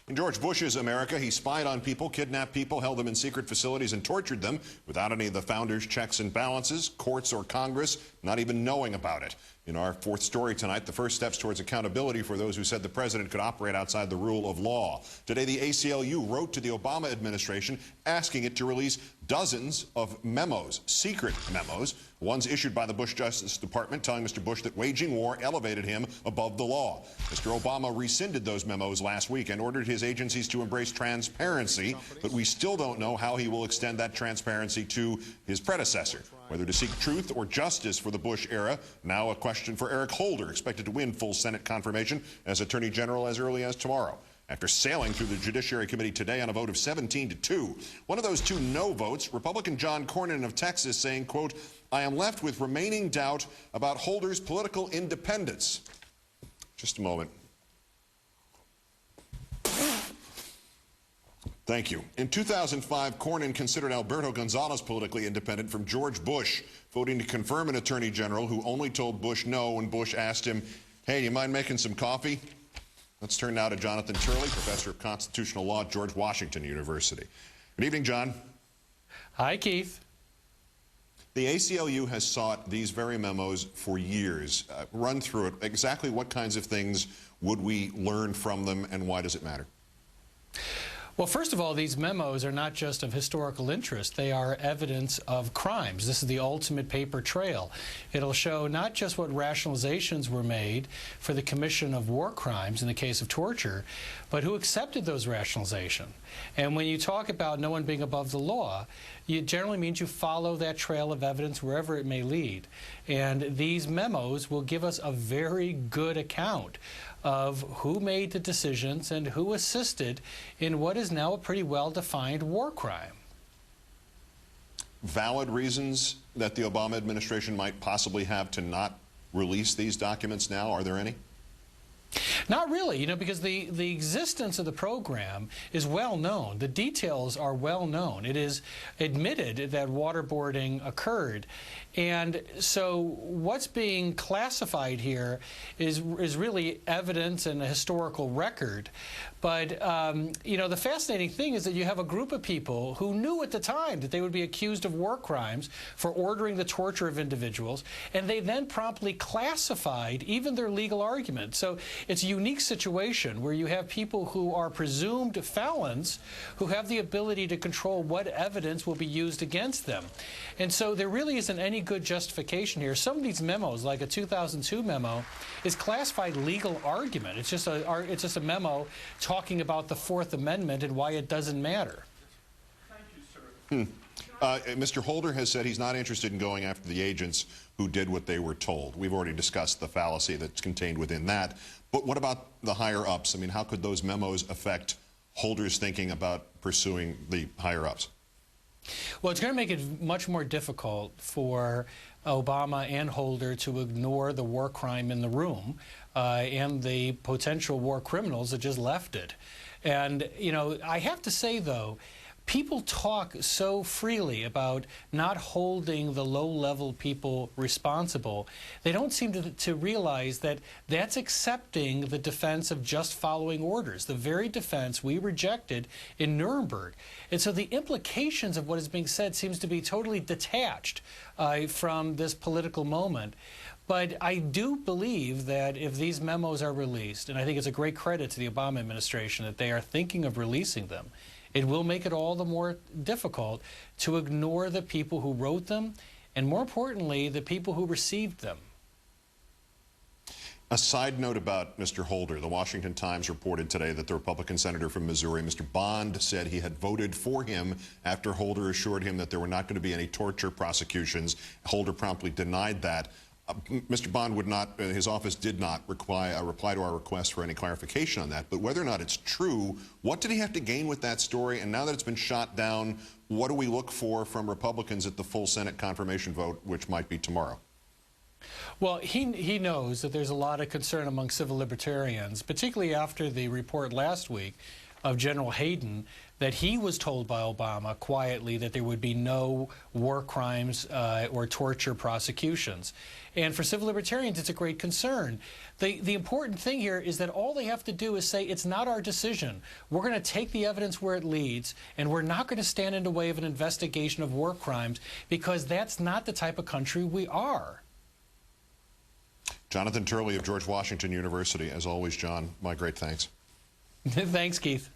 In George Bush's America, he spied on people, kidnapped people, held them in secret facilities, and tortured them without any of the founders' checks and balances, courts or Congress not even knowing about it. In our fourth story tonight, the first steps towards accountability for those who said the president could operate outside the rule of law. Today, the ACLU wrote to the Obama administration asking it to release dozens of memos, secret memos, ones issued by the Bush Justice Department telling Mr. Bush that waging war elevated him above the law. Mr. Obama rescinded those memos last week and ordered his agencies to embrace transparency, but we still don't know how he will extend that transparency to his predecessor. Whether to seek truth or justice for the Bush era, now a question for Eric Holder, expected to win full Senate confirmation as Attorney General as early as tomorrow. After sailing through the Judiciary Committee today on a vote of 17-2, one of those two no votes, Republican John Cornyn of Texas saying, quote, "I am left with remaining doubt about Holder's political independence." Just a moment. Thank you. In 2005, Cornyn considered Alberto Gonzales politically independent from George Bush, voting to confirm an attorney general who only told Bush no when Bush asked him, "Hey, do you mind making some coffee?" Let's turn now to Jonathan Turley, professor of constitutional law at George Washington University. Good evening, John. Hi, Keith. The ACLU has sought these very memos for years. Run through it. Exactly what kinds of things would we learn from them, and why does it matter? Well, first of all, these memos are not just of historical interest. They are evidence of crimes. This is the ultimate paper trail. It'll show not just what rationalizations were made for the commission of war crimes in the case of torture, but who accepted those rationalizations. And when you talk about no one being above the law, it generally means you follow that trail of evidence wherever it may lead. And these memos will give us a very good account of who made the decisions and who assisted in what is now a pretty well-defined war crime. Valid reasons that the Obama administration might possibly have to not release these documents now, are there any? Not really, because the existence of the program is well known. The details are well known. It is admitted that waterboarding occurred. And so what's being classified here is really evidence and a historical record. But, the fascinating thing is that you have a group of people who knew at the time that they would be accused of war crimes for ordering the torture of individuals, and they then promptly classified even their legal argument. So it's a unique situation where you have people who are presumed felons who have the ability to control what evidence will be used against them. And so there really isn't any good justification here. Some of these memos, like a 2002 memo, is classified legal argument. It's just a memo talking about the Fourth Amendment and why it doesn't matter. Thank you, sir. Mr. Holder has said he's not interested in going after the agents who did what they were told. We've already discussed the fallacy that's contained within that. But what about the higher-ups? I mean, how could those memos affect Holder's thinking about pursuing the higher-ups? Well, it's going to make it much more difficult for Obama and Holder to ignore the war crime in the room and the potential war criminals that just left it. And, I have to say, though, people talk so freely about not holding the low-level people responsible. They don't seem to realize that that's accepting the defense of just following orders, the very defense we rejected in Nuremberg. And so the implications of what is being said seems to be totally detached from this political moment. But I do believe that if these memos are released, and I think it's a great credit to the Obama administration that they are thinking of releasing them, it will make it all the more difficult to ignore the people who wrote them, and more importantly, the people who received them. A side note about Mr. Holder. The Washington Times reported today that the Republican senator from Missouri, Mr. Bond, said he had voted for him after Holder assured him that there were not going to be any torture prosecutions. Holder promptly denied that. Mr. Bond would not, his office did not reply to our request for any clarification on that. But whether or not it's true, what did he have to gain with that story? And now that it's been shot down, what do we look for from Republicans at the full Senate confirmation vote, which might be tomorrow? Well, he knows that there's a lot of concern among civil libertarians, particularly after the report last week of General Hayden that he was told by Obama quietly that there would be no war crimes or torture prosecutions. And for civil libertarians, it's a great concern. The important thing here is that all they have to do is say, it's not our decision. We're going to take the evidence where it leads, and we're not going to stand in the way of an investigation of war crimes, because that's not the type of country we are. Jonathan Turley of George Washington University. As always, John, my great thanks. Thanks, Keith.